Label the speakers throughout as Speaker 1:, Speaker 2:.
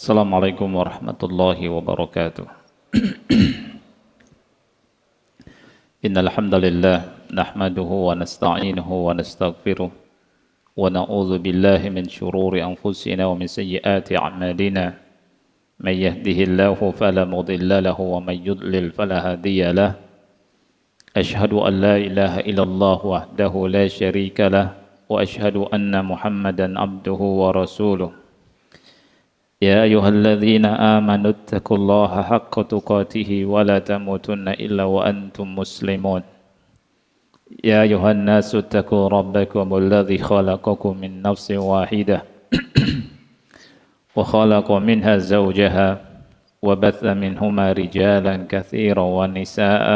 Speaker 1: Assalamualaikum warahmatullahi wabarakatuh. Innal hamdalillah nahmaduhu wa nasta'inuhu wa nastaghfiruh wa na'udzu billahi min shururi anfusina wa min sayyiati a'malina. May yahdihillahu fala mudilla lahu wa may yudlil fala hadiya lahu. Ashhadu an la ilaha illallah wahdahu la syarika lah wa ashhadu anna Muhammadan abduhu wa rasuluh. يا أيها الذين آمنوا اتقوا الله حق تقاته ولا تموتن إلا وأنتم مسلمون يا أيها الناس اتقوا ربكم الذي خلقكم من نفس واحدة وخلق منها زوجها وبث منهما رجالا كثيرا ونساء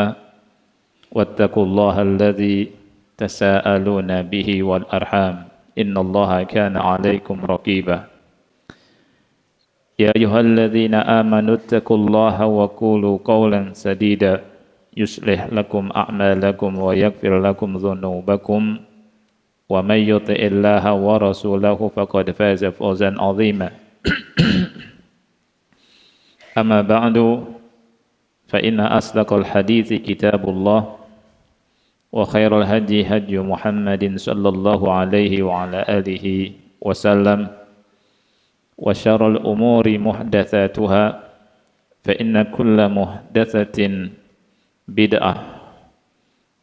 Speaker 1: واتقوا الله الذي تساءلون به والأرحام إن الله كان عليكم رقيبا يا أيها الذين آمنوا اتقوا الله وقولوا قولا سديدا يصلح لكم أعمالكم ويغفر لكم ذنوبكم ومن يطع الله ورسوله فقد فاز فوزا عظيما أما بعد فإن أصدق الحديث كتاب الله وخير الهدي هدي محمد صلى الله عليه وعلى آله وسلم وشر الأمور محدثاتها فإن كل محدثة بدعة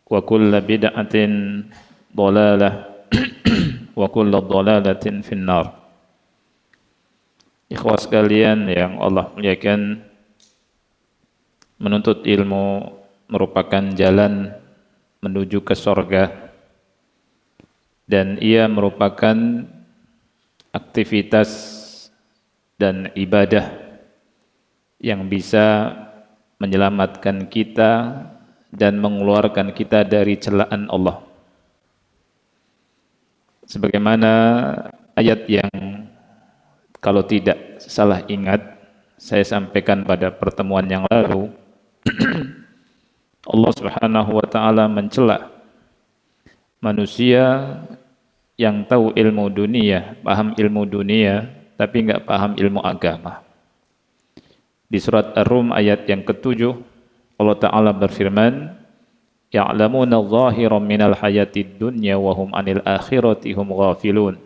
Speaker 1: وكل بدعة ضلالة وكل ضلالة في النار. Ikhwah sekalian yang Allah muliakan, menuntut ilmu merupakan jalan menuju ke surga dan ia merupakan aktivitas dan ibadah yang bisa menyelamatkan kita dan mengeluarkan kita dari celaan Allah. Sebagaimana ayat yang kalau tidak salah ingat saya sampaikan pada pertemuan yang lalu, Allah Subhanahu wa taala mencela manusia yang tahu ilmu dunia, paham ilmu dunia, tapi enggak paham ilmu agama. Di surat Ar-Rum ayat yang ke-7 Allah Ta'ala berfirman, ya'lamuna zahiran minal hayatid dunya wa hum 'anil akhirati hum ghafilun.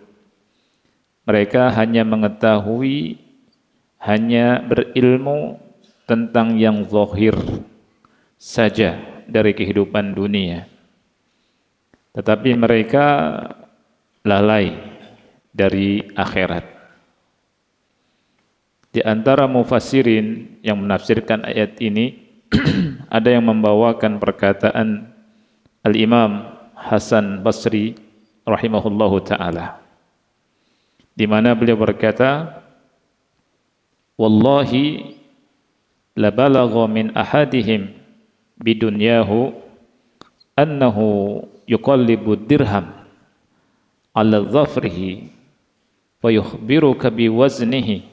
Speaker 1: Mereka hanya mengetahui, hanya berilmu tentang yang zahir saja dari kehidupan dunia, tetapi mereka lalai dari akhirat. Di antara mufassirin yang menafsirkan ayat ini ada yang membawakan perkataan Al-Imam Hasan Basri rahimahullahu taala, di mana beliau berkata, wallahi la balagha min ahadihim bidunyahu annahu yuqallibu dirham ala dhafrihi wa yukhbiruka biwaznihi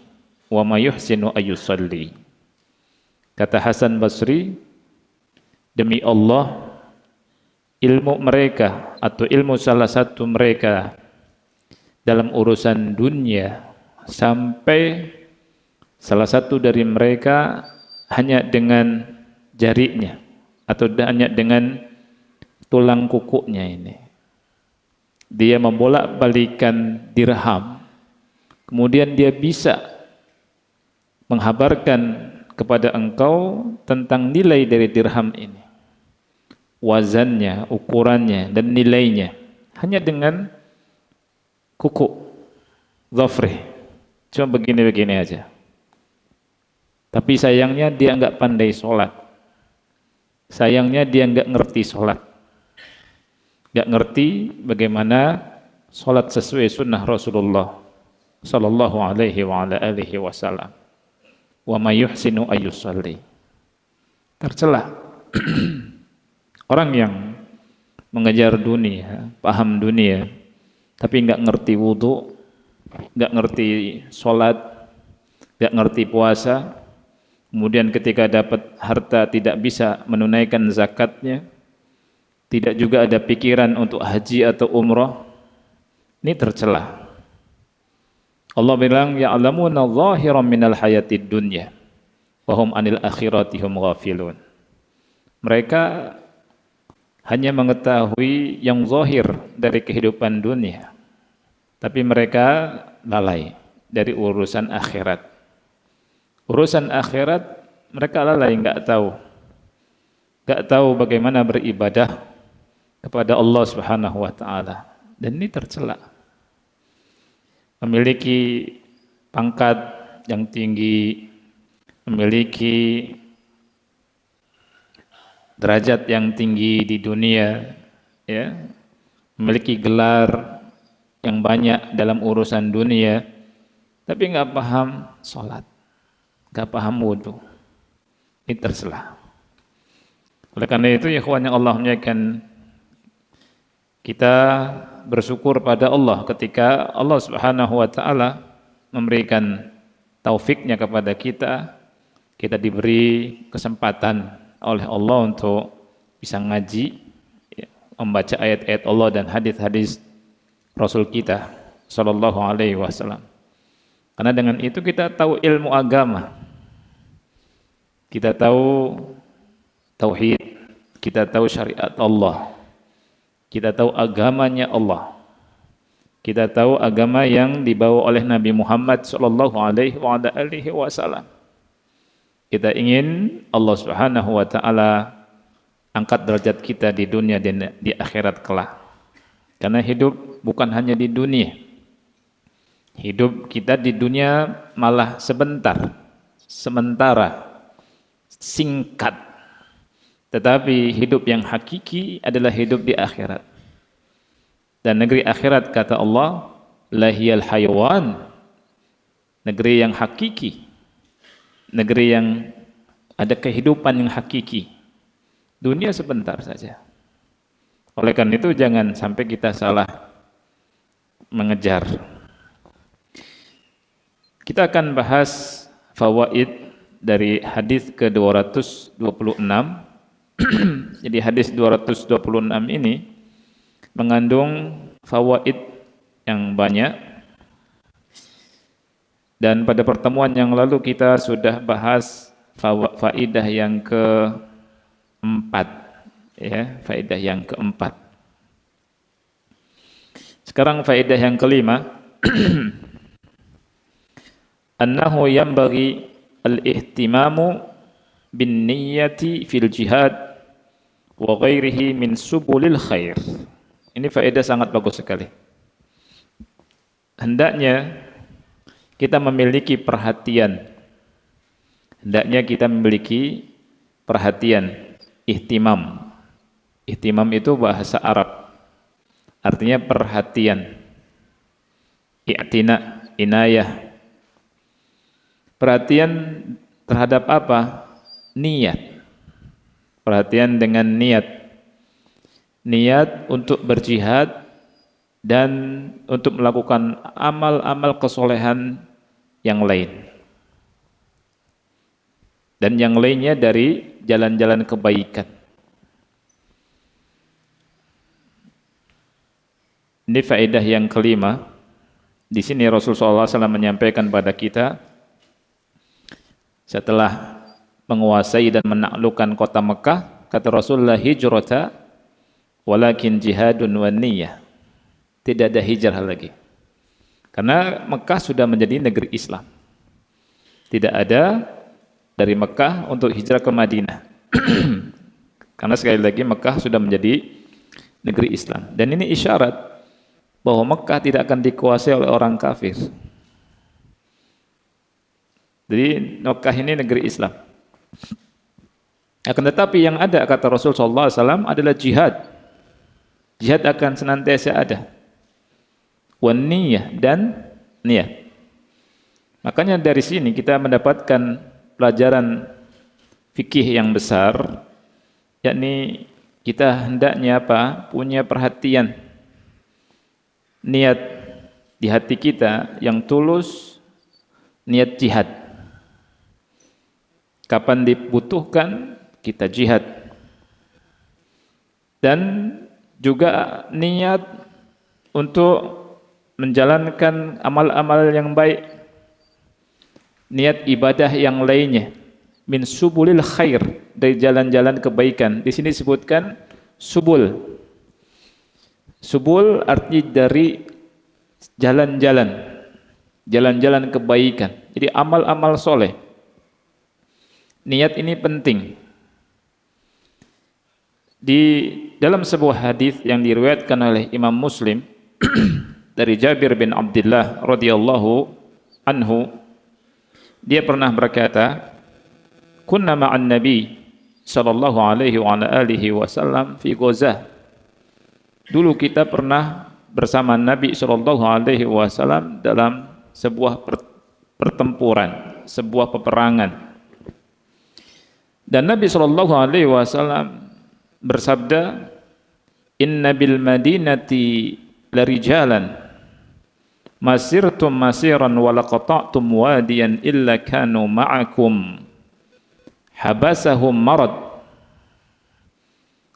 Speaker 1: wa ma yuhsinu ayyusalli. Kata Hasan Basri, demi Allah, ilmu mereka atau ilmu salah satu mereka dalam urusan dunia sampai salah satu dari mereka hanya dengan jarinya atau hanya dengan tulang kukunya ini, dia membolak-balikan dirham, kemudian dia bisa menghabarkan kepada engkau tentang nilai dari dirham ini, wazannya, ukurannya, dan nilainya, hanya dengan kuku, dhafrih, cuma begini-begini aja. Tapi sayangnya dia enggak pandai sholat, sayangnya dia enggak ngerti sholat, enggak ngerti bagaimana sholat sesuai sunnah Rasulullah sallallahu alaihi wa ala alihi wasallam. Wa may yuhsinu ayyusalli. Tercela orang yang mengejar dunia, paham dunia, tapi enggak ngerti wudu, enggak ngerti sholat, enggak ngerti puasa, kemudian ketika dapat harta tidak bisa menunaikan zakatnya, tidak juga ada pikiran untuk haji atau umrah, ini tercela. Allah bilang ya'lamuna zahiran minal hayatid dunya wa hum 'anil akhirati hum ghafilun. Mereka hanya mengetahui yang zahir dari kehidupan dunia, tapi mereka lalai dari urusan akhirat. Urusan akhirat mereka lalai, nggak tahu bagaimana beribadah kepada Allah Subhanahu wa taala. Dan ini tercela. Memiliki pangkat yang tinggi, memiliki derajat yang tinggi di dunia, ya, memiliki gelar yang banyak dalam urusan dunia, tapi nggak paham sholat, nggak paham wudhu. Ini tercela. Oleh karena itu, ya ikhwan yang Allah muliakan, kita bersyukur pada Allah ketika Allah Subhanahu wa taala memberikan taufiknya kepada kita, kita diberi kesempatan oleh Allah untuk bisa ngaji, ya, membaca ayat-ayat Allah dan hadis-hadis Rasul kita sallallahu alaihi wasallam. Karena dengan itu kita tahu ilmu agama, kita tahu tauhid, kita tahu syariat Allah, kita tahu agamanya Allah, kita tahu agama yang dibawa oleh Nabi Muhammad sallallahu alaihi wasallam. Kita ingin Allah Subhanahu wa taala angkat derajat kita di dunia dan di akhirat kelak. Karena hidup bukan hanya di dunia. Hidup kita di dunia malah sebentar, sementara, singkat. Tetapi hidup yang hakiki adalah hidup di akhirat. Dan negeri akhirat kata Allah, lahiyal hayawan, negeri yang hakiki, negeri yang ada kehidupan yang hakiki. Dunia sebentar saja. Oleh karena itu jangan sampai kita salah mengejar. Kita akan bahas fawaid dari hadis ke-226. Jadi hadis 226 ini mengandung fawaid yang banyak. Dan pada pertemuan yang lalu kita sudah bahas faidah yang keempat, ya, faidah yang keempat. Sekarang faidah yang kelima, annahu yanbaghi al-ihtimamu bin niyyati fil jihad wa ghairihi min subulil khair. Ini faedah sangat bagus sekali. Hendaknya kita memiliki perhatian. Hendaknya kita memiliki perhatian, ihtimam. Ihtimam itu bahasa Arab. Artinya perhatian. I'tina, inayah. Perhatian terhadap apa? Niat. Perhatian dengan niat. Niat untuk berjihad dan untuk melakukan amal-amal kesolehan yang lain. Dan yang lainnya dari jalan-jalan kebaikan. Ini faedah yang kelima. Di sini Rasulullah SAW menyampaikan pada kita, setelah menguasai dan menaklukkan kota Mekah, kata Rasulullah, hijrata walakin jihadun wa niyyah. Tidak ada hijrah lagi. Karena Mekah sudah menjadi negeri Islam. Tidak ada dari Mekah untuk hijrah ke Madinah. Karena sekali lagi Mekah sudah menjadi negeri Islam. Dan ini isyarat bahwa Mekah tidak akan dikuasai oleh orang kafir. Jadi Mekah ini negeri Islam. Akan tetapi yang ada, kata Rasul SAW, adalah jihad. Jihad akan senantiasa ada. Wan niyah, dan niat. Makanya dari sini kita mendapatkan pelajaran fikih yang besar, yakni kita hendaknya apa? Punya perhatian, niat di hati kita yang tulus, niat jihad. Kapan dibutuhkan kita jihad. Dan juga niat untuk menjalankan amal-amal yang baik, niat ibadah yang lainnya, min subulil khair, dari jalan-jalan kebaikan. Di sini disebutkan subul. Subul artinya dari jalan-jalan, jalan-jalan kebaikan. Jadi amal-amal soleh. Niat ini penting. Di dalam sebuah hadis yang diriwayatkan oleh Imam Muslim dari Jabir bin Abdullah radhiyallahu anhu, dia pernah berkata, kunna ma'an nabi sallallahu alaihi wa ala alihi wasallam fi Ghazah. Dulu kita pernah bersama Nabi sallallahu alaihi wasallam dalam sebuah pertempuran, sebuah peperangan. Dan Nabi sallallahu alaihi wasallam bersabda, inna bil madinati larijalan masirtum masiran wa laqata'tum wadiyan illa kanu ma'akum habasahum marad.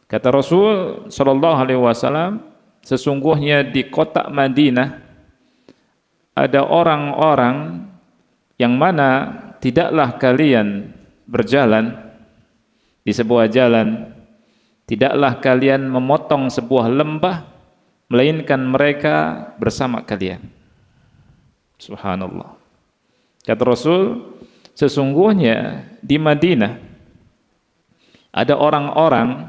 Speaker 1: Kata Rasul sallallahu alaihi wasallam, sesungguhnya di kota Madinah ada orang-orang yang mana tidaklah kalian berjalan di sebuah jalan, tidaklah kalian memotong sebuah lembah, melainkan mereka bersama kalian. Subhanallah. Kata Rasul, sesungguhnya di Madinah ada orang-orang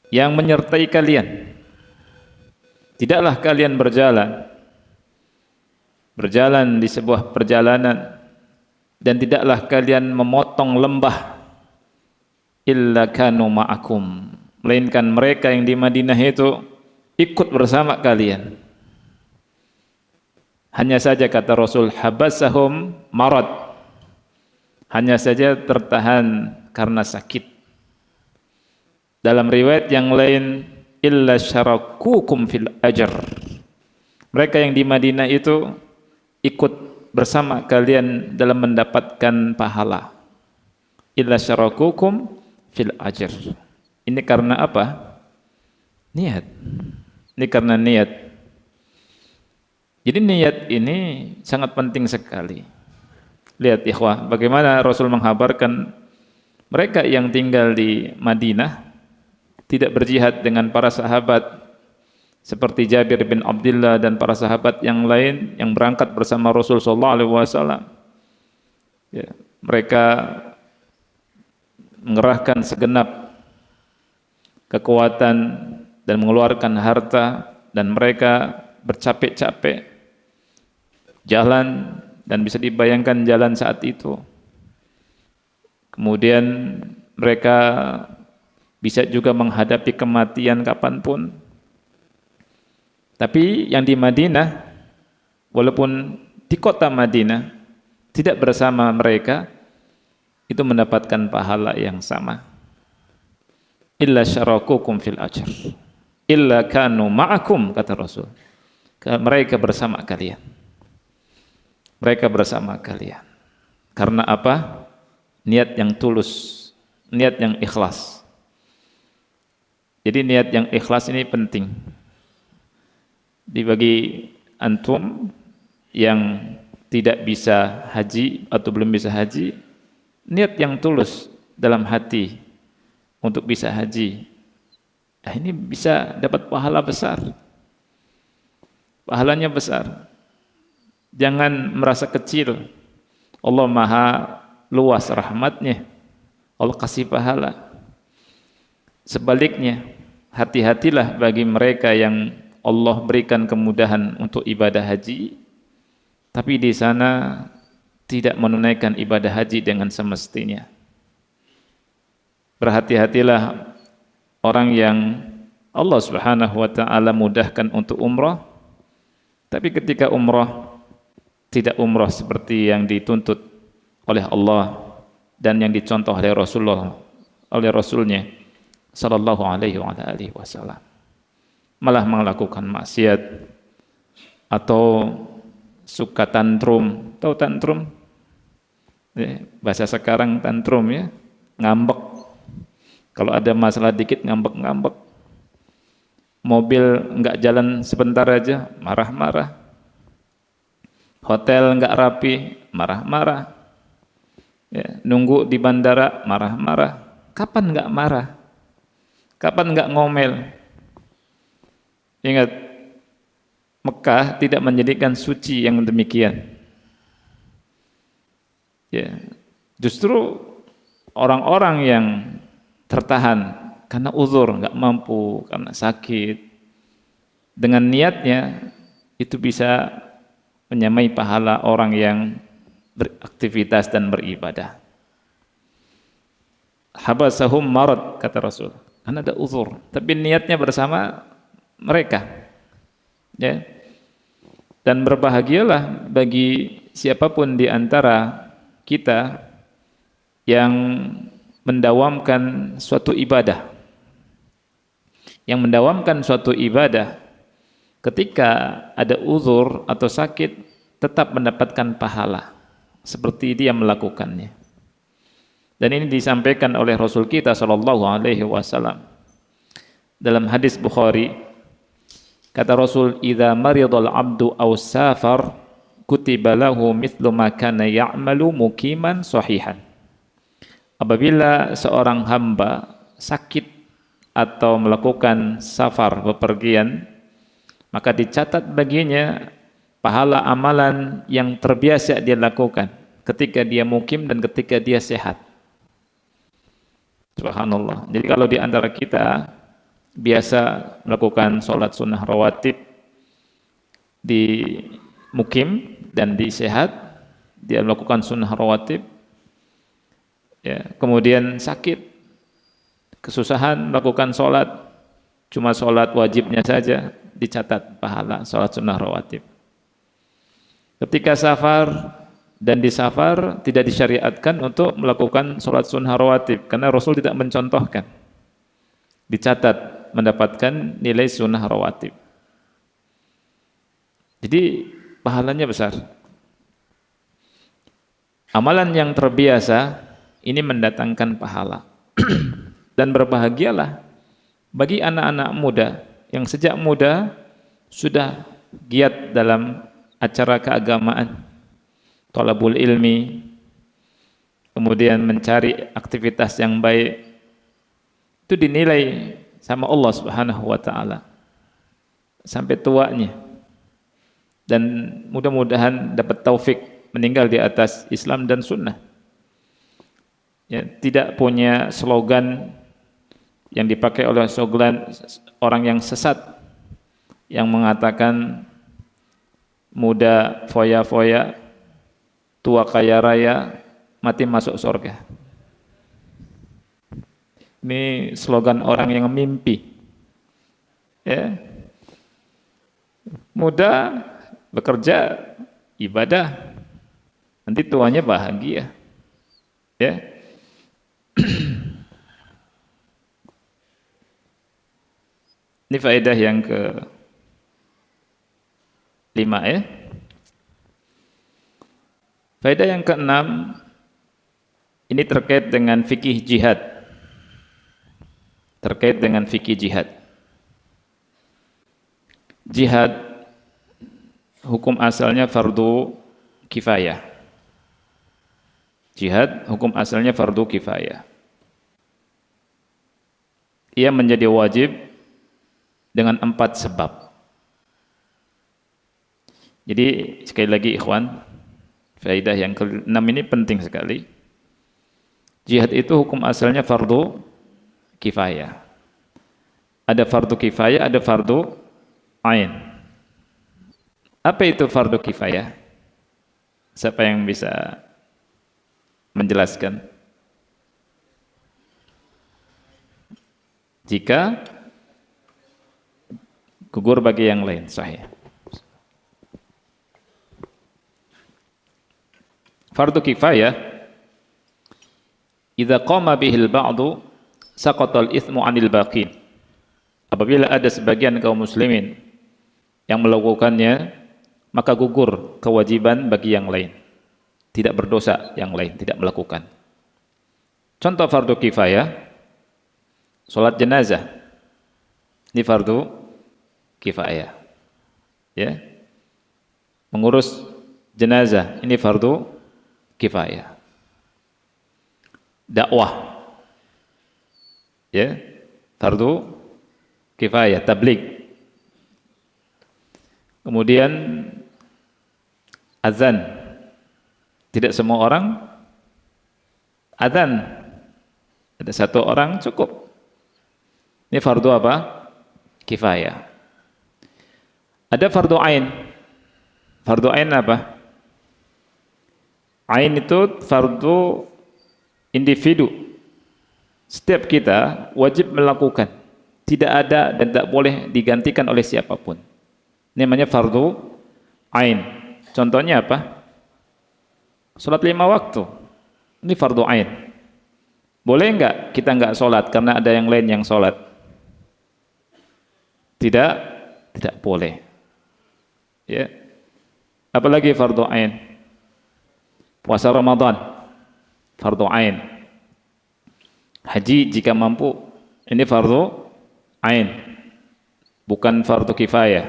Speaker 1: yang menyertai kalian. Tidaklah kalian berjalan di sebuah perjalanan, dan tidaklah kalian memotong lembah, illa kanu ma'akum, melainkan mereka yang di Madinah itu ikut bersama kalian. Hanya saja kata Rasul, habasahum marad, hanya saja tertahan karena sakit. Dalam riwayat yang lain, illa syarakukum fil ajr, mereka yang di Madinah itu ikut bersama kalian dalam mendapatkan pahala. Illa syarakukum fil ajr. Ini karena apa? Niat. Ini karena niat. Jadi niat ini sangat penting sekali. Lihat ikhwah, bagaimana Rasul menghabarkan mereka yang tinggal di Madinah tidak berjihad dengan para sahabat seperti Jabir bin Abdullah dan para sahabat yang lain yang berangkat bersama Rasul sallallahu alaihi wasallam. Ya, mereka mengerahkan segenap kekuatan dan mengeluarkan harta, dan mereka bercapek-capek jalan, dan bisa dibayangkan jalan saat itu. Kemudian mereka bisa juga menghadapi kematian kapanpun. Tapi yang di Madinah, walaupun di kota Madinah tidak bersama mereka, itu mendapatkan pahala yang sama. Illa syarakukum fil ajr, illa kanu ma'akum, kata Rasul. Mereka bersama kalian. Mereka bersama kalian. Karena apa? Niat yang tulus, niat yang ikhlas. Jadi niat yang ikhlas ini penting. Bagi antum yang tidak bisa haji atau belum bisa haji, niat yang tulus dalam hati untuk bisa haji, nah ini bisa dapat pahala besar. Pahalanya besar. Jangan merasa kecil. Allah maha luas rahmatnya, Allah kasih pahala. Sebaliknya, hati-hatilah bagi mereka yang Allah berikan kemudahan untuk ibadah haji, tapi di sana tidak menunaikan ibadah haji dengan semestinya. Berhati-hatilah orang yang Allah Subhanahu wa taala mudahkan untuk umrah, tapi ketika umrah tidak umrah seperti yang dituntut oleh Allah dan yang dicontoh oleh Rasulnya sallallahu alaihi wasallam, malah melakukan maksiat atau suka tantrum. Tahu tantrum? Bahasa sekarang tantrum ya, ngambek. Kalau ada masalah dikit ngambek-ngambek. mobil nggak jalan sebentar aja marah-marah, hotel nggak rapi marah-marah, ya, nunggu di bandara marah-marah. Kapan nggak marah? Kapan nggak ngomel? Ingat, Mekah tidak menjadikan suci yang demikian. Ya, justru orang-orang yang tertahan karena uzur, nggak mampu, karena sakit, dengan niatnya itu bisa menyamai pahala orang yang beraktivitas dan beribadah. Habasahum marad, kata Rasul, karena ada uzur, tapi niatnya bersama mereka, ya. Dan berbahagialah bagi siapapun di antara kita yang mendawamkan suatu ibadah, ketika ada uzur atau sakit tetap mendapatkan pahala seperti dia melakukannya. Dan ini disampaikan oleh Rasul kita sallallahu alaihi wasallam dalam hadis Bukhari. Kata Rasul, "Idza maridal 'abdu aw safar kutiba lahu mithlu ma kana ya'malu muqiman sahihan." Apabila seorang hamba sakit atau melakukan safar, bepergian, maka dicatat baginya pahala amalan yang terbiasa dia lakukan ketika dia mukim dan ketika dia sehat. Subhanallah. Jadi kalau di antara kita biasa melakukan sholat sunnah rawatib di mukim dan di sehat, dia melakukan sunnah rawatib, ya, kemudian sakit, kesusahan melakukan sholat, cuma sholat wajibnya saja, dicatat pahala sholat sunnah rawatib. Ketika safar dan di safar tidak disyariatkan untuk melakukan sholat sunnah rawatib karena Rasul tidak mencontohkan, dicatat mendapatkan nilai sunnah rawatib. Jadi pahalanya besar. Amalan yang terbiasa ini mendatangkan pahala. Dan berbahagialah bagi anak-anak muda yang sejak muda sudah giat dalam acara keagamaan, thalabul ilmi, kemudian mencari aktivitas yang baik, itu dinilai sama Allah Subhanahu wa taala sampai tuanya. Dan mudah-mudahan dapat taufik meninggal di atas Islam dan sunnah. Ya, tidak punya slogan yang dipakai oleh orang yang sesat yang mengatakan muda foya-foya, tua kaya raya, mati masuk surga. Ini slogan orang yang mimpi. Ya. Muda bekerja, ibadah, nanti tuanya bahagia. Ya. Ini faedah yang ke-5 ya. Faedah yang ke-6 ini terkait dengan fikih jihad. Terkait dengan fikih jihad. Jihad hukum asalnya fardu kifayah. Jihad hukum asalnya fardu kifayah. Ia menjadi wajib dengan 4 sebab. Jadi sekali lagi ikhwan, faedah yang ke-6 ini penting sekali. Jihad itu hukum asalnya fardu kifayah. Ada fardu kifayah, ada fardu ain. Apa itu fardu kifayah? Siapa yang bisa menjelaskan? Jika gugur bagi yang lain, sahih. Fardu kifayah, idza qama bihil ba'du saqatal itsmu 'anil baqin. Apabila ada sebagian kaum muslimin yang melakukannya, maka gugur kewajiban bagi yang lain. Tidak berdosa yang lain, tidak melakukan. Contoh fardu kifayah, salat jenazah. Ini fardu kifayah. Ya. Mengurus jenazah ini fardu kifayah. Dakwah, ya, fardu kifayah, tabligh. Kemudian azan, tidak semua orang azan, ada satu orang cukup. Ini fardu apa? Kifayah. Ada fardu ain. Fardu ain apa? Ain itu fardu individu. Setiap kita wajib melakukan. Tidak ada dan tidak boleh digantikan oleh siapapun. Ini namanya fardu ain. Contohnya apa? Salat 5 waktu. Ini fardu ain. Boleh enggak kita enggak salat karena ada yang lain yang salat? Tidak, tidak boleh. Ya. Apalagi fardu ain? Puasa Ramadan, fardu ain. Haji jika mampu, ini fardu ain, bukan fardu kifayah.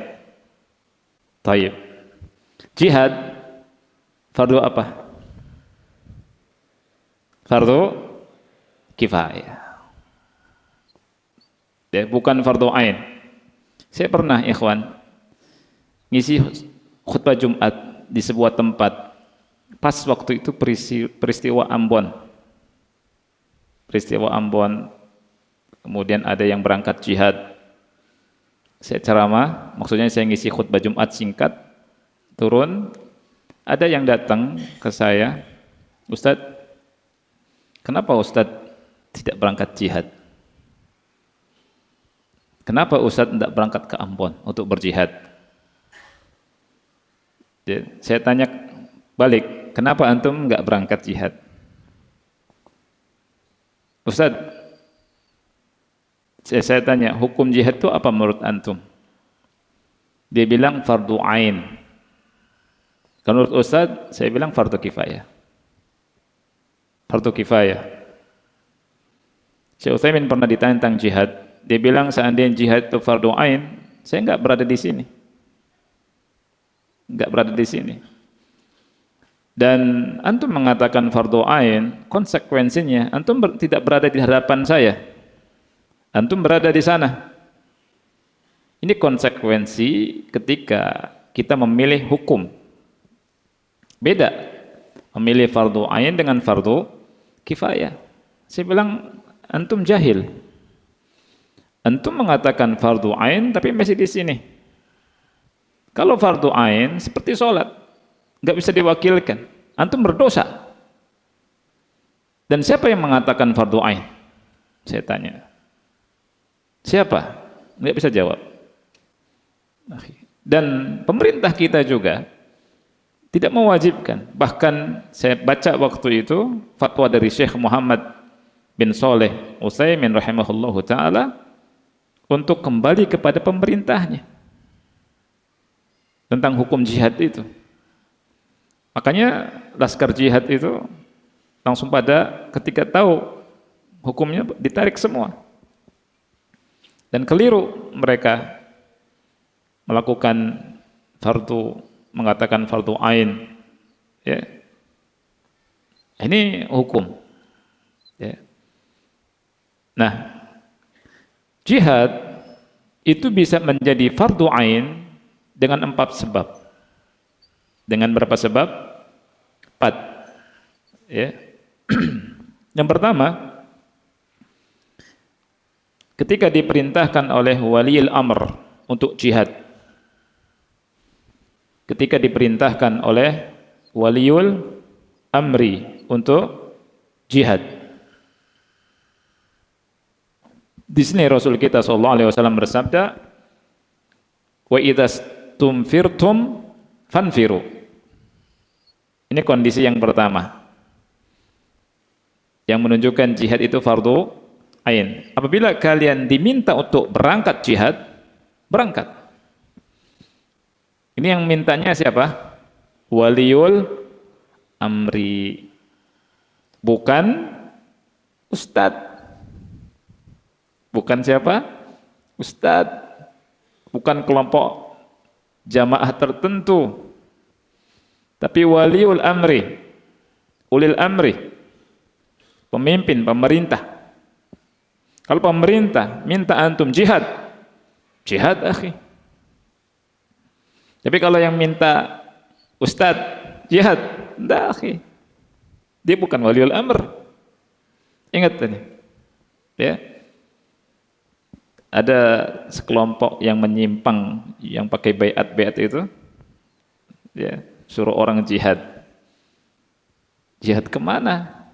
Speaker 1: Taib. Jihad, fardu apa? Fardu kifayah. Ya, bukan fardu ain. Saya pernah, ikhwan, ngisi khutbah Jumat di sebuah tempat. Pas waktu itu peristiwa Ambon. Peristiwa Ambon. Kemudian ada yang berangkat jihad. Saya ceramah, maksudnya saya ngisi khutbah Jumat singkat, turun, ada yang datang ke saya, Ustadz, kenapa Ustadz tidak berangkat jihad? Kenapa Ustadz tidak berangkat ke Ambon untuk berjihad? Saya tanya balik, kenapa antum nggak berangkat jihad? Ustadz, saya tanya, hukum jihad itu apa menurut antum? Dia bilang fardu ain. Kalau menurut Ustadz, saya bilang fardu kifayah. Fardu kifayah. Syekh Utsaimin pernah ditanya tentang jihad. Dia bilang seandainya jihad itu fardu ain, saya nggak berada di sini. Nggak berada di sini. Dan antum mengatakan fardu ain, konsekuensinya antum tidak berada di hadapan saya. Antum berada di sana. Ini konsekuensi ketika kita memilih hukum. Beda. Memilih fardu ain dengan fardu kifayah. Saya bilang antum jahil. Antum mengatakan fardu ain tapi masih di sini. Kalau fardu ain seperti sholat, nggak bisa diwakilkan. Antum berdosa. Dan siapa yang mengatakan fardu ain? Saya tanya. Siapa? Nggak bisa jawab. Dan pemerintah kita juga tidak mewajibkan. Bahkan saya baca waktu itu fatwa dari Syekh Muhammad bin Shalih Utsaimin rahimahullahu taala untuk kembali kepada pemerintahnya tentang hukum jihad itu. Makanya laskar jihad itu langsung pada ketika tahu hukumnya ditarik semua. Dan keliru mereka melakukan fardu, mengatakan fardu ain. Ya. Ini hukum. Ya. Nah, jihad itu bisa menjadi fardu ain dengan 4 sebab. Dengan berapa sebab? 4. Ya. Yang pertama, ketika diperintahkan oleh waliul amr untuk jihad. Ketika diperintahkan oleh waliul amri untuk jihad. Di sini Rasul kita sallallahu alaihi wasallam bersabda, "Wa idza tumfirtum fanfiru." Ini kondisi yang pertama. Yang menunjukkan jihad itu fardu ain. Apabila kalian diminta untuk berangkat jihad, berangkat. Ini yang mintanya siapa? Waliul amri. Bukan ustadz. Bukan siapa? Ustadz. bukan kelompok jamaah tertentu, tapi waliul amri, ulil amri, pemimpin, pemerintah. Kalau pemerintah minta antum jihad, jihad akhi. Tapi kalau yang minta ustadz jihad, enggak akhi. Dia bukan waliul amr. Ingat tadi. Ya. Ada sekelompok yang menyimpang, yang pakai baiat itu, ya, suruh orang jihad. Jihad kemana?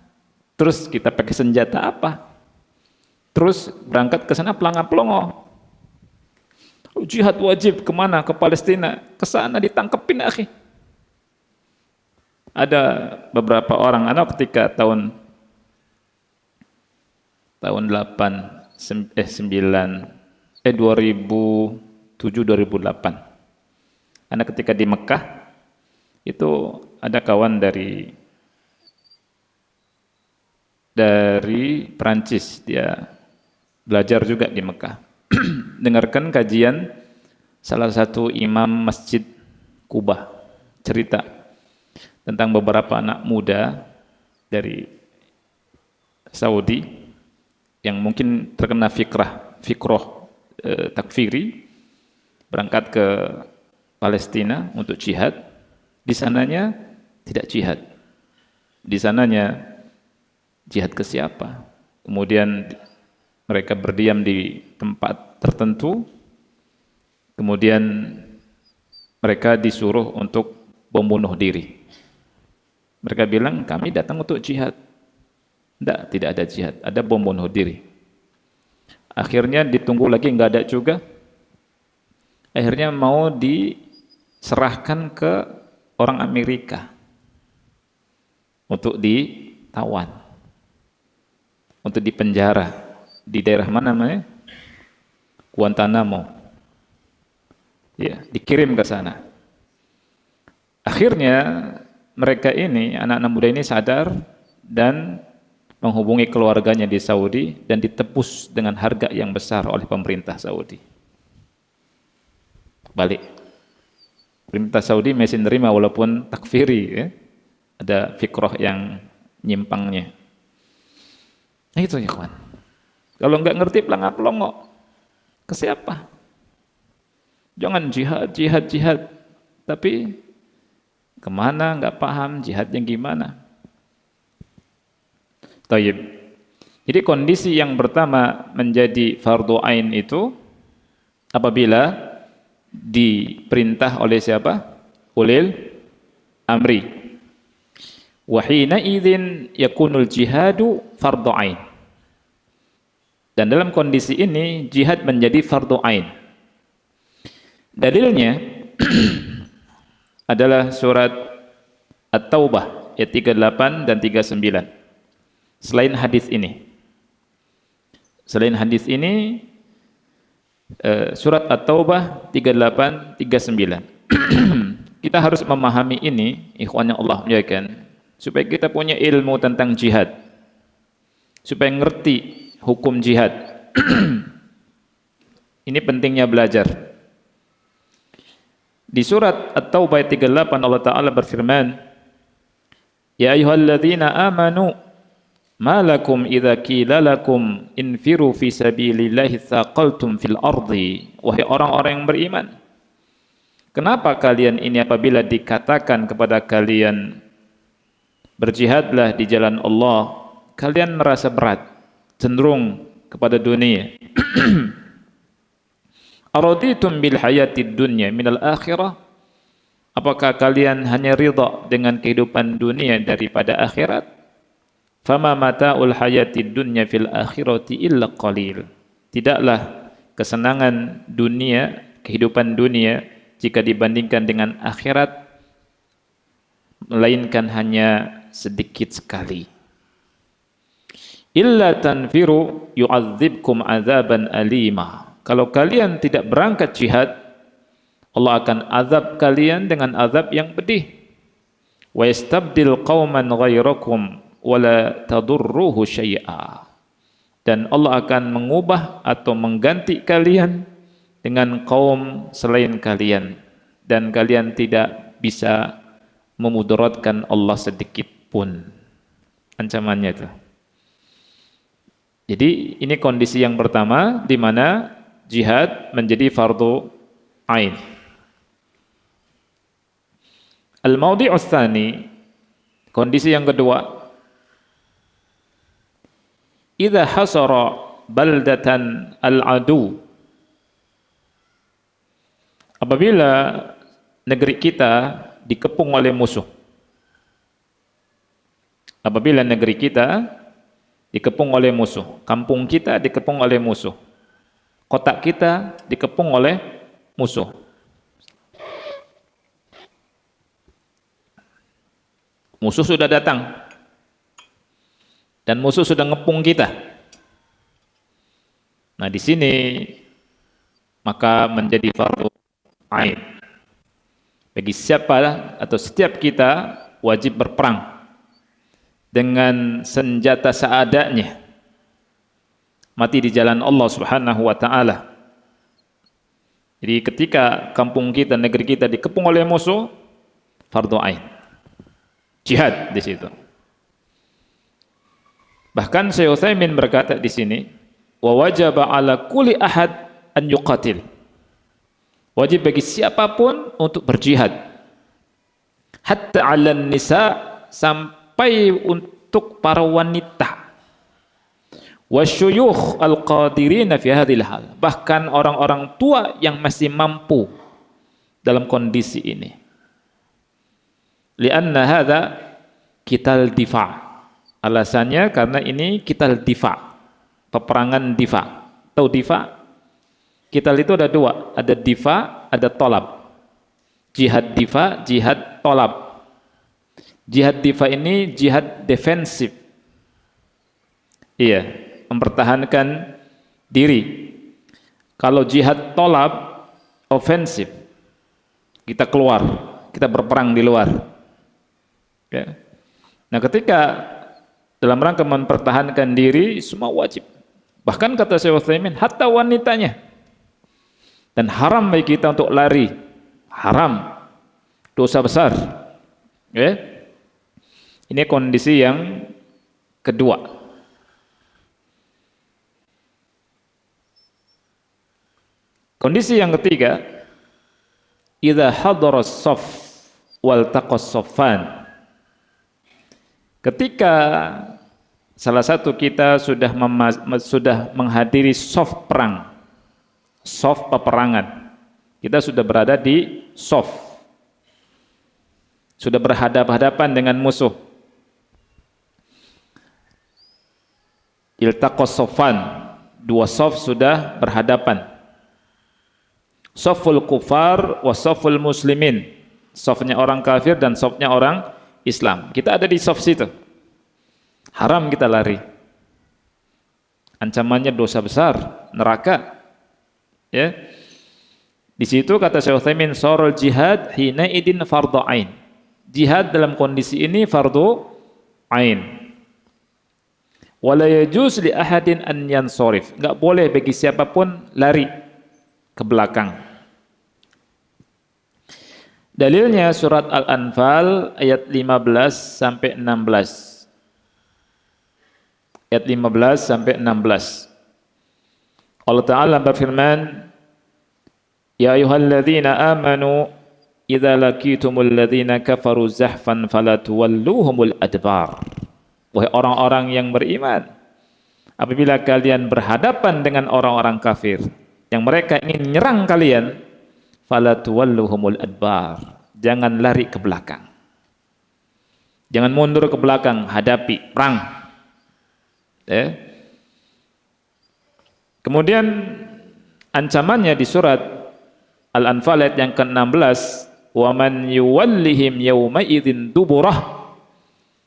Speaker 1: Terus kita pakai senjata apa? Terus berangkat ke sana pelangap-pelongo. Jihad wajib kemana? Ke Palestina. Ke sana ditangkepin akhi. Ada beberapa orang, anak ketika tahun 2007-2008. Anak ketika di Mekah itu ada kawan dari Perancis, dia belajar juga di Mekah. Dengarkan kajian salah satu imam masjid Kubah, cerita tentang beberapa anak muda dari Saudi yang mungkin terkena fikroh takfiri, berangkat ke Palestina untuk jihad. Di sananya tidak jihad. Di sananya jihad ke siapa? Kemudian mereka berdiam di tempat tertentu, kemudian mereka disuruh untuk membunuh diri. Mereka bilang, kami datang untuk jihad. Tidak ada jihad, ada bom bunuh diri. Akhirnya ditunggu lagi, nggak ada juga. Akhirnya mau diserahkan ke orang Amerika untuk ditawan, untuk dipenjara. Di daerah mana namanya? Guantanamo. Ya, dikirim ke sana. Akhirnya mereka ini, anak-anak muda ini sadar dan menghubungi keluarganya di Saudi dan ditebus dengan harga yang besar oleh pemerintah Saudi. Balik. Pemerintah Saudi masih nerima walaupun takfiri, ya. Ada fikroh yang nyimpangnya. Nah itu ya kawan. Kalau nggak ngerti pelangap-pelongo, ke siapa? Jangan jihad, tapi kemana nggak paham jihadnya gimana? Taib. Jadi kondisi yang pertama menjadi fardu ain itu apabila diperintah oleh siapa? Ulil amri. Wa hina idzin yakunul jihadu fardu ain. Dan dalam kondisi ini jihad menjadi fardu ain. Dalilnya adalah surat At-Taubah ayat 38 dan 39. Selain hadis ini. Surat At-Taubah 38 39. Kita harus memahami ini, ikhwannya Allah muliakan, supaya kita punya ilmu tentang jihad. Supaya ngerti hukum jihad. Ini pentingnya belajar. Di surat At-Taubah 38 Allah Ta'ala berfirman, Ya ayyuhalladzina amanu ma lakum idza qila lakum infiru fi sabilillahi tsaqaltum fil ardi. Wahai orang-orang yang beriman, kenapa kalian ini apabila dikatakan kepada kalian berjihadlah di jalan Allah, kalian merasa berat, cenderung kepada dunia. Araditum bil hayatid dunya minal akhirah? Apakah kalian hanya ridha dengan kehidupan dunia daripada akhirat? Fama mata'ul hayatid dunya fil akhirati illa qalil. Tidaklah kesenangan dunia, kehidupan dunia jika dibandingkan dengan akhirat melainkan hanya sedikit sekali. Illa tanfiru yu'adzibkum azaban alima. Kalau kalian tidak berangkat jihad, Allah akan azab kalian dengan azab yang pedih. Wa yastabdil qauman ghairakum wa la tadurruhu syai'a. Dan Allah akan mengubah atau mengganti kalian dengan kaum selain kalian, dan kalian tidak bisa memudaratkan Allah sedikit pun. Ancamannya itu. Jadi ini kondisi yang pertama di mana jihad menjadi fardu ain. Al-mawdi'us tsani, kondisi yang kedua, idza hasara baldatan al-adu, apabila negeri kita dikepung oleh musuh. Apabila negeri kita dikepung oleh musuh, kampung kita dikepung oleh musuh, kota kita dikepung oleh musuh. Musuh sudah datang dan musuh sudah ngepung kita. Nah, di sini maka menjadi fardu ain bagi siapa atau setiap kita wajib berperang dengan senjata seadanya, mati di jalan Allah Subhanahu wa taala. Jadi ketika kampung kita, negeri kita dikepung oleh musuh, fardu ain. Jihad di situ. Bahkan Syekh Utsaimin berkata di sini, wa wajaba ala kulli ahad an yuqatil. Wajib bagi siapapun untuk berjihad. Hatta 'alan nisa, sampai untuk para wanita. Wasyuyukh al-qadirina fi hadhil hal. Bahkan orang-orang tua yang masih mampu dalam kondisi ini. Lianna hadza qital difa'. Alasannya karena ini qital difa', peperangan difa'. Tahu difa'? Qital itu ada dua, ada difa', ada tolab. Jihad difa', jihad tolab. Jihad difa' ini jihad defensif. Iya, mempertahankan diri. Kalau jihad tolab, ofensif. Kita keluar, kita berperang di luar. Ya. Nah, ketika dalam rangka mempertahankan diri, semua wajib. Bahkan kata Syekh Utsaimin, hatta wanitanya. Dan haram bagi kita untuk lari. Haram. Dosa besar. Ya. Ini kondisi yang kedua. Kondisi yang ketiga, idza hadara as-saff wal taqas saffan. Ketika salah satu kita sudah menghadiri soft perang, soft peperangan, kita sudah berada di soft, sudah berhadapan-hadapan dengan musuh. Iltaqas saffan, dua soft sudah berhadapan. Sofful kufar wa sofful muslimin, softnya orang kafir dan softnya orang Islam. Kita ada di soft situ. Haram kita lari. Ancamannya dosa besar, neraka. Ya. Di situ kata Syekh Utsaimin, sorul jihad hina idin fardhu ain. Jihad dalam kondisi ini fardhu ain. Wala yajuz li ahadin an yansorif. Enggak boleh bagi siapapun lari ke belakang. Dalilnya surat Al-Anfal ayat 15 sampai 16. Ayat 15 sampai 16. Allah Ta'ala berfirman, ya ayyuhalladzina amanu idza laqitumul ladzina kafaru zahfan fala tuwalluhumul adbar. Wahai orang-orang yang beriman, apabila kalian berhadapan dengan orang-orang kafir yang mereka ingin menyerang kalian, fala tuwalluhumul adbar. Jangan lari ke belakang. Jangan mundur ke belakang, hadapi perang. Ya. Kemudian ancamannya di surat Al-Anfal ayat yang ke-16, wa man yuwallihim yauma idzin duburah.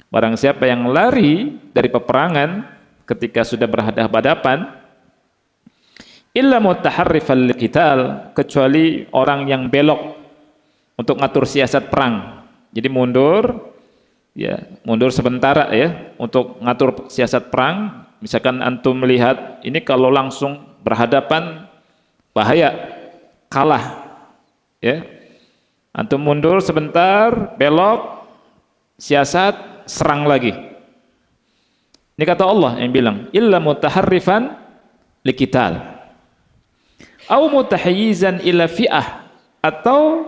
Speaker 1: Barang siapa yang lari dari peperangan ketika sudah berhadapan, illa mutaharrifal liqital, kecuali orang yang belok untuk ngatur siasat perang. Jadi mundur, ya, mundur sebentar ya untuk ngatur siasat perang. Misalkan antum melihat ini kalau langsung berhadapan bahaya, kalah. Ya. Antum mundur sebentar, belok, siasat, serang lagi. Ini kata Allah yang bilang, illa mutaharrifan liqital au mutahayyizan ila fi'ah, atau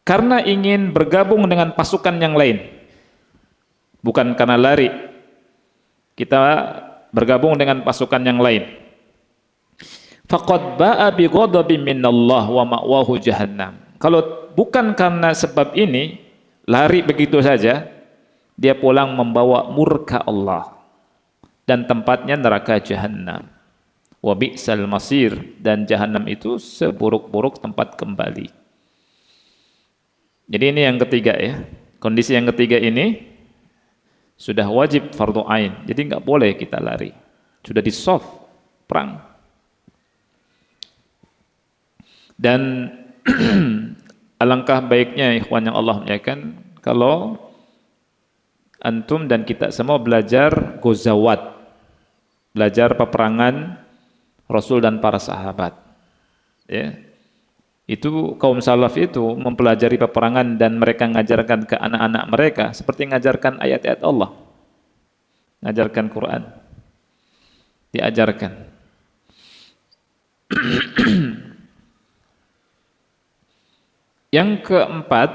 Speaker 1: karena ingin bergabung dengan pasukan yang lain. Bukan karena lari. Kita bergabung dengan pasukan yang lain. Faqad ba'a bi ghadabin minallah wa ma'wahu jahannam. Kalau bukan karena sebab ini, lari begitu saja, dia pulang membawa murka Allah dan tempatnya neraka jahanam. Wa bi'sal masir, dan jahanam itu seburuk-buruk tempat kembali. Jadi ini yang ketiga ya. Kondisi yang ketiga ini sudah wajib fardu ain. Jadi nggak boleh kita lari. Sudah di soft perang. Dan alangkah baiknya ikhwan yang Allah muliakan kalau antum dan kita semua belajar ghazawat, belajar peperangan Rasul dan para sahabat. Ya. Itu kaum salaf itu mempelajari peperangan dan mereka mengajarkan ke anak-anak mereka seperti mengajarkan ayat-ayat Allah. Mengajarkan Quran. Diajarkan. Yang keempat,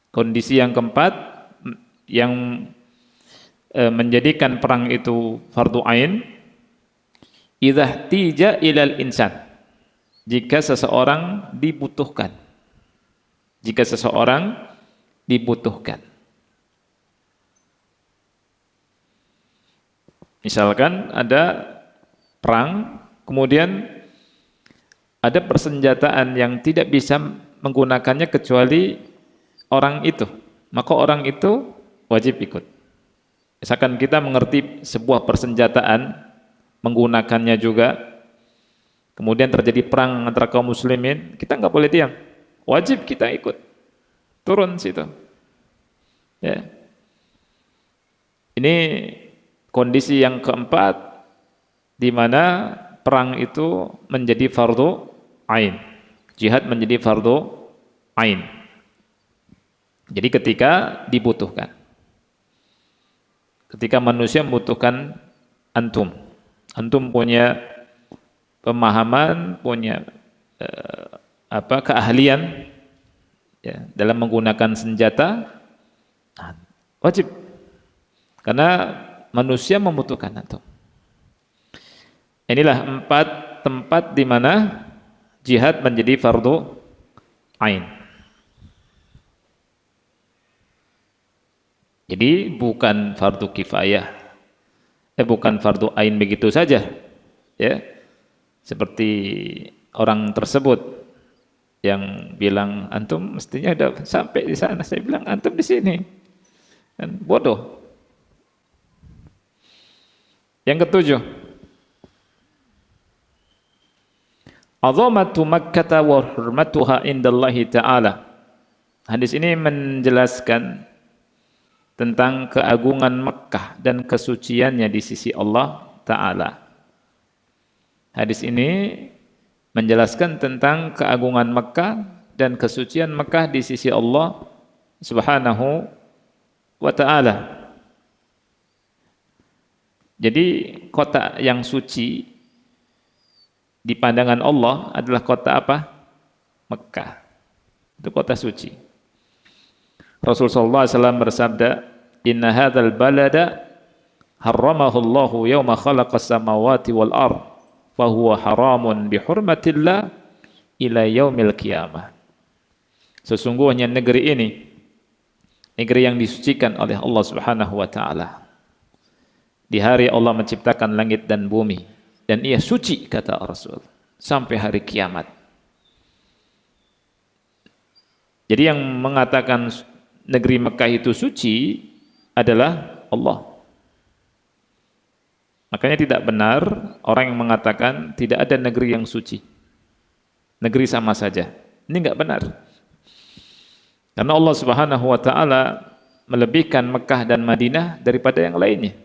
Speaker 1: kondisi yang keempat yang menjadikan perang itu fardu ain, idza tija ilal insan, jika seseorang dibutuhkan. Jika seseorang dibutuhkan. Misalkan ada perang, kemudian ada persenjataan yang tidak bisa menggunakannya kecuali orang itu, maka orang itu wajib ikut. Misalkan kita mengerti sebuah persenjataan, menggunakannya juga, kemudian terjadi perang antara kaum muslimin, kita nggak boleh diam, wajib kita ikut, turun situ. Ya. Ini kondisi yang keempat, di mana perang itu menjadi fardu ain, jihad menjadi fardu ain. Jadi ketika dibutuhkan, ketika manusia membutuhkan antum punya pemahaman, punya keahlian ya, dalam menggunakan senjata, wajib, karena manusia membutuhkan antum. Inilah 4 tempat di mana jihad menjadi fardu ain. Jadi bukan fardu kifayah, bukan fardu ain begitu saja, ya. Seperti orang tersebut yang bilang antum mestinya udah sampai di sana, saya bilang antum di sini, kan bodoh. Yang ketujuh, azamatu Makkah wa hurmatuha indallahi ta'ala. Hadis ini menjelaskan tentang keagungan Makkah dan kesuciannya di sisi Allah Ta'ala. Hadis ini menjelaskan tentang keagungan Makkah dan kesucian Makkah di sisi Allah Subhanahu wa Ta'ala. Jadi kota yang suci di pandangan Allah adalah kota apa? Mekah. Itu kota suci. Rasulullah SAW bersabda, "Inna hadzal balada harramahu Allahu yauma khalaqas samawati wal ard, fa huwa haramun bi hurmatillah ila yaumil qiyamah." Sesungguhnya negeri ini negeri yang disucikan oleh Allah Subhanahu wa taala. Di hari Allah menciptakan langit dan bumi, dan ia suci, kata Rasul, sampai hari kiamat. Jadi yang mengatakan negeri Mekah itu suci adalah Allah. Makanya tidak benar orang yang mengatakan tidak ada negeri yang suci, negeri sama saja. Ini enggak benar. Karena Allah Subhanahu wa taala melebihkan Mekah dan Madinah daripada yang lainnya.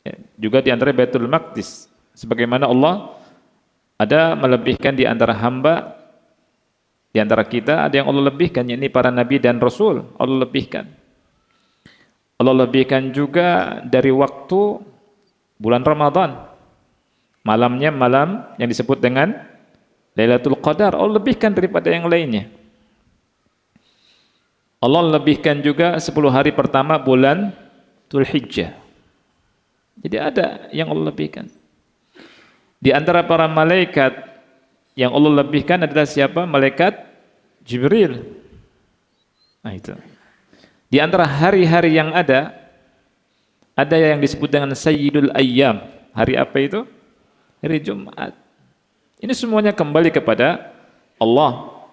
Speaker 1: Ya, juga di antara Baitul Maqdis. Sebagaimana Allah ada melebihkan di antara hamba, di antara kita ada yang Allah lebihkan, yakni para nabi dan rasul. Allah lebihkan. Allah lebihkan juga dari waktu bulan Ramadan. Malamnya malam yang disebut dengan Lailatul Qadar. Allah lebihkan daripada yang lainnya. Allah lebihkan juga 10 hari pertama bulan Dzulhijjah. Jadi ada yang Allah lebihkan. Di antara para malaikat yang Allah lebihkan adalah siapa? Malaikat Jibril. Nah itu. Di antara hari-hari yang ada yang disebut dengan Sayyidul Ayyam. Hari apa itu? Hari Jumat. Ini semuanya kembali kepada Allah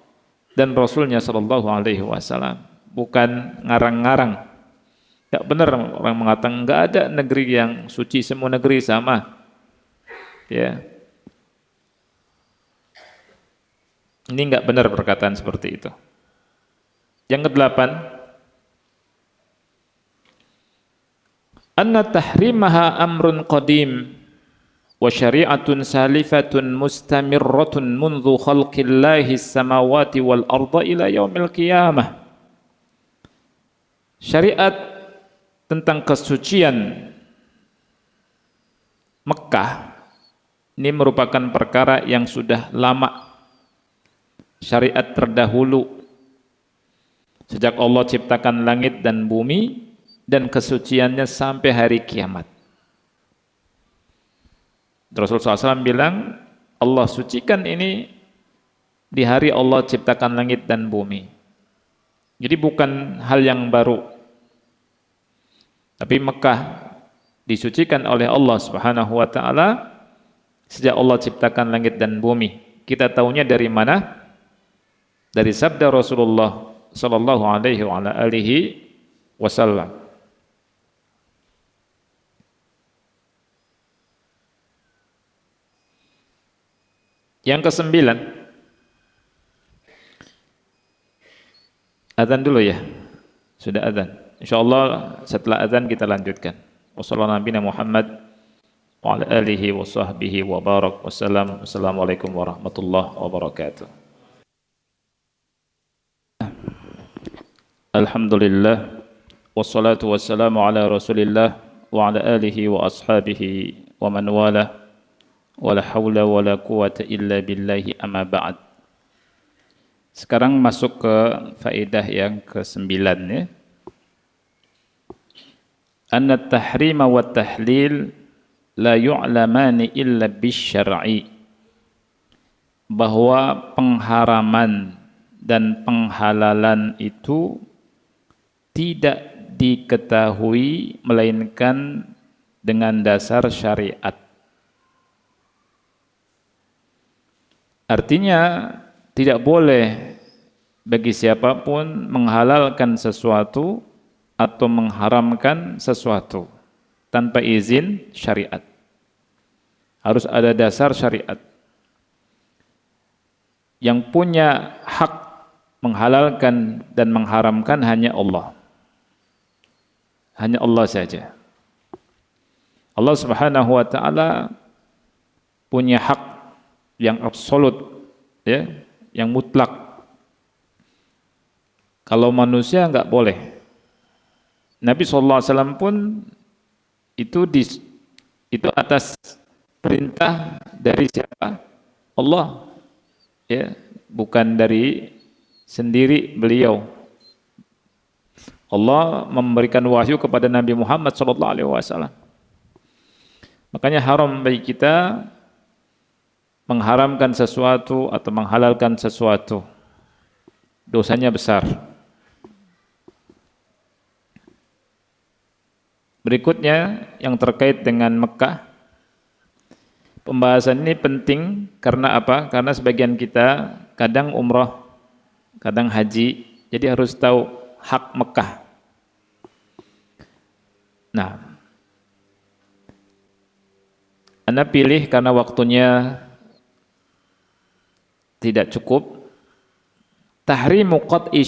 Speaker 1: dan Rasulnya Sallallahu Alaihi Wasallam. Bukan ngarang-ngarang. Tidak benar orang mengatakan nggak ada negeri yang suci, semua negeri sama. Ya, ini nggak benar perkataan seperti itu. Yang kedelapan, anna tahrimaha amrun qadim wa syari'atun salifatun mustamirratun mundhu khalqillahi samawati wal arda ila yaumil qiyamah. Syariat tentang kesucian Mekah ini merupakan perkara yang sudah lama, syariat terdahulu sejak Allah ciptakan langit dan bumi dan kesuciannya sampai hari kiamat. Rasulullah SAW bilang Allah sucikan ini di hari Allah ciptakan langit dan bumi. Jadi bukan hal yang baru. Tapi Mekah disucikan oleh Allah Subhanahu wa taala sejak Allah ciptakan langit dan bumi. Kita tahunya dari mana? Dari sabda Rasulullah sallallahu alaihi wa ala alihi wasallam. Yang kesembilan, azan dulu ya. Sudah azan. Insyaallah setelah azan kita lanjutkan. Wassalamualaikum Muhammad wa ala alihi wa sahbihi wa barak wassalam. Wassalamualaikum warahmatullahi wabarakatuh. Alhamdulillah wassalatu wassalamu ala Rasulillah wa ala alihi wa ashabihi wa man wala wa la haula wa la quwata illa billahi amma ba'd. Sekarang masuk ke faedah yang ke-9 ya. Anna at-tahrima wa at-tahlil la yu'lamani illa bisyar'i. Bahwa pengharaman dan penghalalan itu tidak diketahui melainkan dengan dasar syariat. Artinya tidak boleh bagi siapapun menghalalkan sesuatu atau mengharamkan sesuatu tanpa izin syariat. Harus ada dasar syariat. Yang punya hak menghalalkan dan mengharamkan hanya Allah. Hanya Allah saja. Allah Subhanahu wa taala punya hak yang absolut, ya, yang mutlak. Kalau manusia enggak boleh. Nabi SAW pun itu atas perintah dari siapa? Allah, ya, bukan dari sendiri beliau. Allah memberikan wahyu kepada Nabi Muhammad SAW. Makanya haram bagi kita mengharamkan sesuatu atau menghalalkan sesuatu. Dosanya besar. Berikutnya yang terkait dengan Mekah. Pembahasan ini penting karena apa? Karena sebagian kita kadang umrah, kadang haji, jadi harus tahu hak Mekah. Nah, Anda pilih karena waktunya tidak cukup. Tahrimu qat'i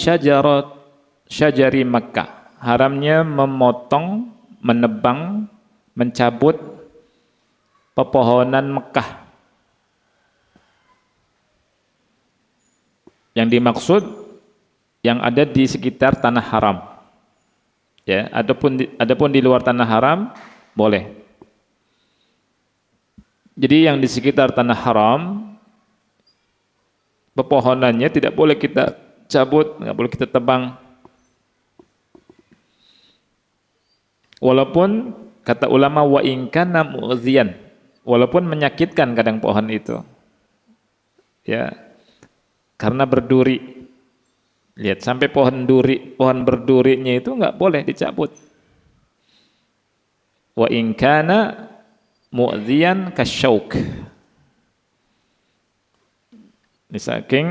Speaker 1: syajari Makkah. Haramnya memotong, menebang mencabut pepohonan Mekah. Yang dimaksud yang ada di sekitar tanah haram. Ya, adapun di luar tanah haram boleh. Jadi yang di sekitar tanah haram pepohonannya tidak boleh kita cabut, nggak boleh kita tebang. Walaupun kata ulama wa in kana mu'dhiyan, walaupun menyakitkan kadang pohon itu. Ya, karena berduri. Lihat sampai pohon berdurinya itu nggak boleh dicabut. Wa in kana mu'dhiyan kasyauk. Ini saking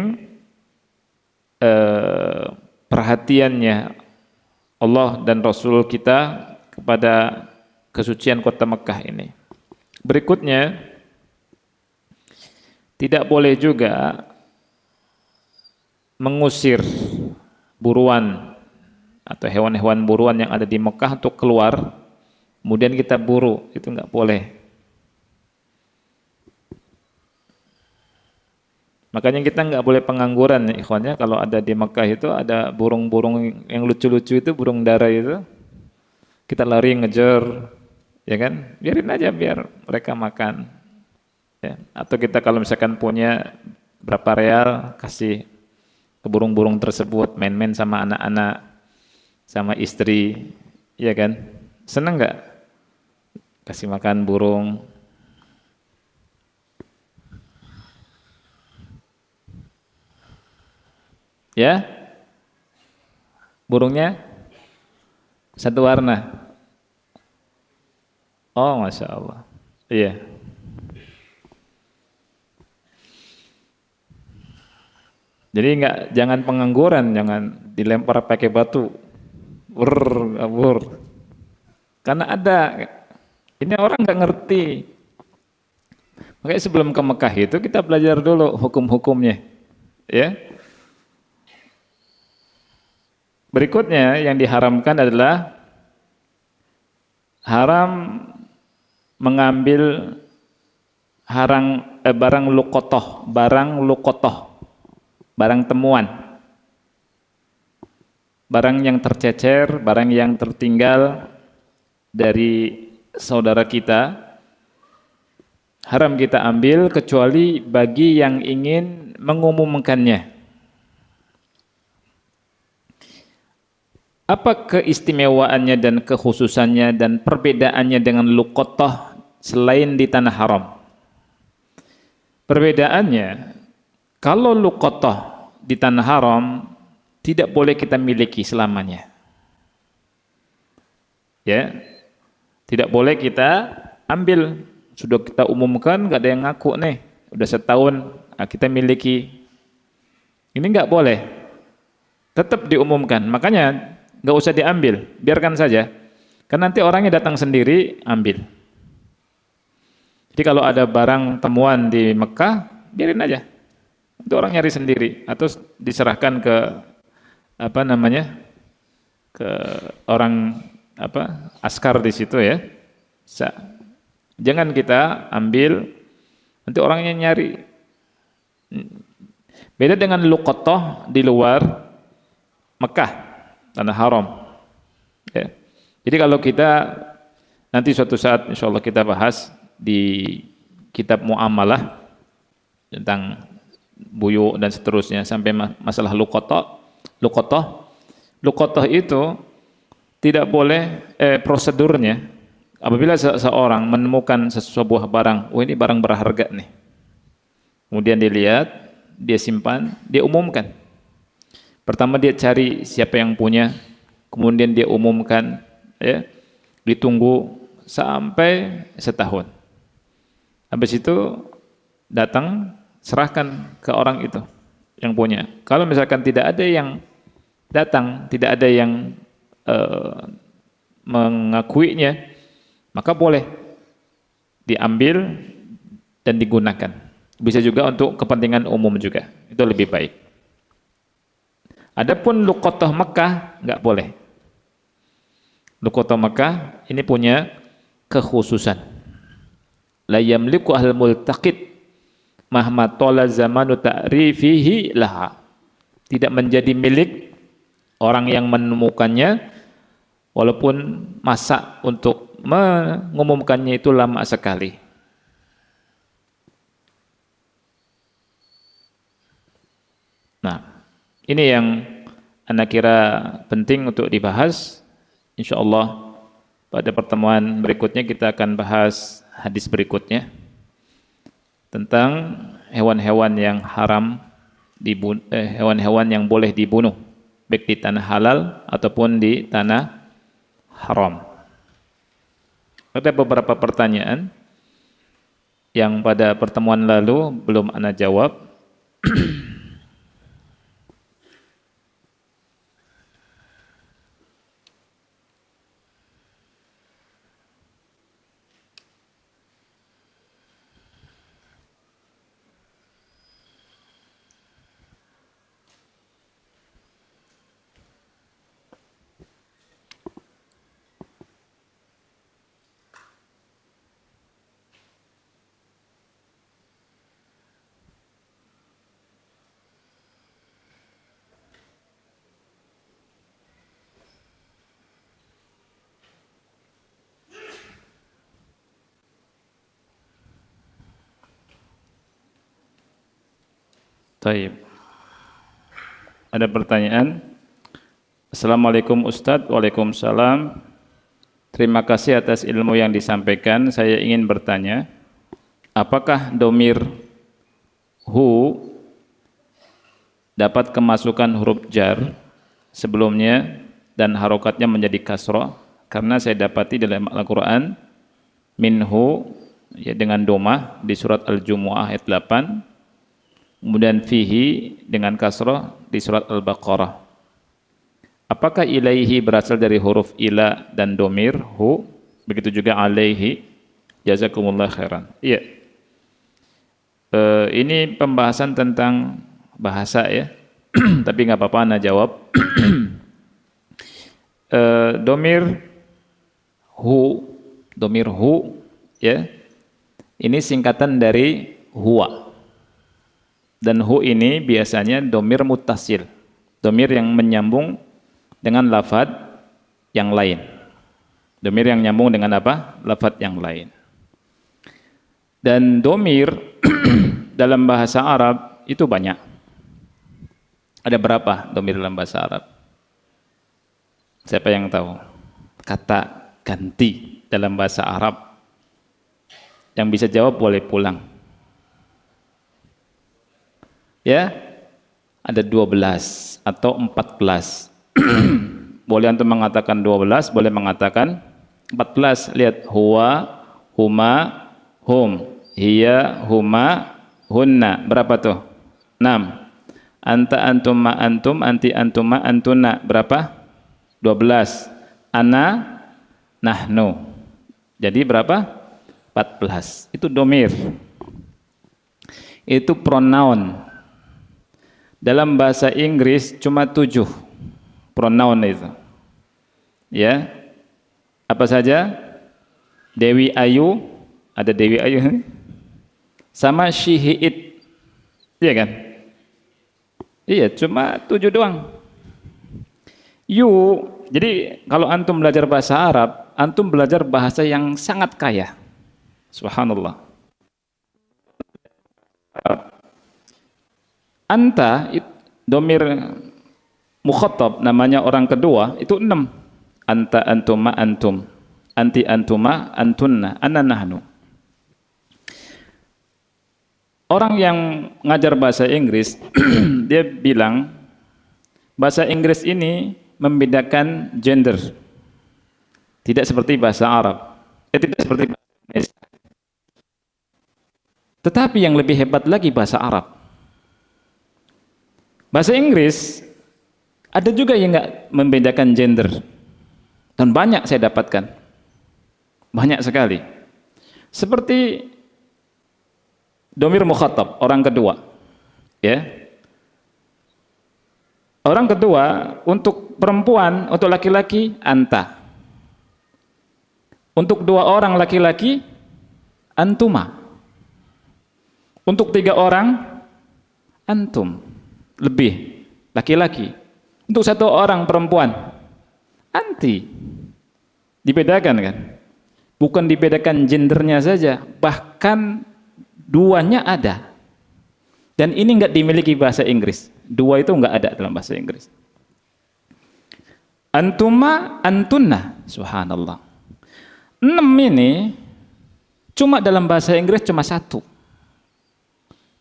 Speaker 1: perhatiannya Allah dan Rasul kita kepada kesucian kota Mekah ini. Berikutnya, tidak boleh juga mengusir buruan atau hewan-hewan buruan yang ada di Mekah untuk keluar, kemudian kita buru, itu nggak boleh. Makanya kita nggak boleh pengangguran, ya, ikhwannya. Kalau ada di Mekah itu ada burung-burung yang lucu-lucu itu, burung dara itu, kita lari ngejar, ya kan? Biarin aja biar mereka makan. Ya. Atau kita kalau misalkan punya berapa real, kasih ke burung-burung tersebut, main-main sama anak-anak, sama istri, ya kan? Seneng nggak? Kasih makan burung. Ya, burungnya satu warna. Oh, masya Allah. Iya. Jadi jangan pengangguran, jangan dilempar pakai batu, kabur. Karena ini orang nggak ngerti. Makanya sebelum ke Mekah itu kita belajar dulu hukum-hukumnya, ya. Berikutnya yang diharamkan adalah haram mengambil barang luqotoh, barang temuan, barang yang tercecer, barang yang tertinggal dari saudara kita, haram kita ambil kecuali bagi yang ingin mengumumkannya. Apa keistimewaannya dan kekhususannya dan perbedaannya dengan luqotoh selain di tanah haram? Perbedaannya, kalau luqotoh di tanah haram tidak boleh kita miliki selamanya. Ya, tidak boleh kita ambil. Sudah kita umumkan, nggak ada yang ngaku nih, udah setahun kita miliki. Ini nggak boleh. Tetap diumumkan. Makanya nggak usah diambil, biarkan saja. Kan nanti orangnya datang sendiri ambil. Jadi kalau ada barang temuan di Mekah, biarin aja. Itu orang nyari sendiri atau diserahkan ke ke orang askar di situ, ya. Jangan kita ambil, nanti orangnya nyari. Beda dengan luqotoh di luar Mekah, tanah haram. Ya. Jadi kalau kita nanti suatu saat insya Allah kita bahas di kitab muamalah tentang buyu dan seterusnya sampai masalah luqotoh. Luqotoh itu tidak boleh prosedurnya apabila seseorang menemukan sebuah barang, ini barang berharga nih. Kemudian dilihat, dia simpan, dia umumkan. Pertama dia cari siapa yang punya, kemudian dia umumkan, ya. Ditunggu sampai setahun. Habis itu datang, serahkan ke orang itu yang punya. Kalau misalkan tidak ada yang datang, tidak ada yang mengakuinya, maka boleh diambil dan digunakan. Bisa juga untuk kepentingan umum juga. Itu lebih baik. Adapun luqotoh Mekah nggak boleh. Luqotoh Mekah ini punya kekhususan. La yamliku ahlul multaqid mahma tola zamanu ta'rifihi laha. Tidak menjadi milik orang yang menemukannya walaupun masa untuk mengumumkannya itu lama sekali. Nah, ini yang Anda kira penting untuk dibahas. Insyaallah pada pertemuan berikutnya kita akan bahas hadis berikutnya tentang hewan-hewan yang haram hewan-hewan yang boleh dibunuh baik di tanah halal ataupun di tanah haram. Ada beberapa pertanyaan yang pada pertemuan lalu belum Anda jawab. Taib. Ada pertanyaan? Assalamualaikum Ustadz. Waalaikumsalam. Terima kasih atas ilmu yang disampaikan. Saya ingin bertanya, apakah domir hu dapat kemasukan huruf jar sebelumnya dan harokatnya menjadi kasroh? Karena saya dapati dalam Al-Quran minhu ya, dengan domah di surat Al-Jumu'ah ayat 8, kemudian fihi dengan kasrah di surat Al-Baqarah. Apakah ilaihi berasal dari huruf ila dan domir hu? Begitu juga alaihi. Jazakumullah khairan. Iya. Ini pembahasan tentang bahasa ya. Tapi nggak apa-apa Anda jawab. Domir hu ya. Ini singkatan dari huwa. Dan hu ini biasanya domir muttasil, domir yang menyambung dengan lafadz yang lain. Domir yang nyambung dengan apa? Lafadz yang lain. Dan domir dalam bahasa Arab itu banyak. Ada berapa domir dalam bahasa Arab? Siapa yang tahu? Kata ganti dalam bahasa Arab. Yang bisa jawab boleh pulang. Ya, ada 12 atau 14. Boleh antum mengatakan 12, boleh mengatakan 14. Lihat, huwa, huma, hum, hiya, huma, hunna. Berapa tuh? 6. Anta, antum, ma, antum, anti, antum, ma, antuna. Berapa? 12. Ana, nahnu. Jadi berapa? 14. Itu domir. Itu pronoun. Dalam bahasa Inggris cuma 7 pronoun itu. Ya. Apa saja? Dewi Ayu, ada Dewi Ayu. Sama she, he, it. Iya kan? Iya, cuma 7 doang. You, jadi kalau antum belajar bahasa Arab, antum belajar bahasa yang sangat kaya. Subhanallah. Anta, domir mukhatab, namanya orang kedua, itu 6. Anta, antuma, antum. Anti, antuma, antunna. Ana, nahnu. Orang yang ngajar bahasa Inggris, dia bilang, bahasa Inggris ini membedakan gender. Tidak seperti bahasa Arab. Tidak seperti bahasa Indonesia. Tetapi yang lebih hebat lagi bahasa Arab. Bahasa Inggris ada juga yang nggak membedakan gender, dan banyak saya dapatkan, banyak sekali. Seperti domir mukhatab, orang kedua, ya. Orang kedua untuk perempuan, untuk laki-laki anta, Untuk 2 orang laki-laki, antuma. Untuk 3 orang, antum. Lebih, laki-laki. Untuk 1 orang perempuan, anti. Dibedakan kan? Bukan dibedakan gendernya saja, bahkan 2-nya ada. Dan ini enggak dimiliki bahasa Inggris. 2 itu enggak ada dalam bahasa Inggris. Antuma, antunna, subhanallah. 6 ini cuma dalam bahasa Inggris cuma 1.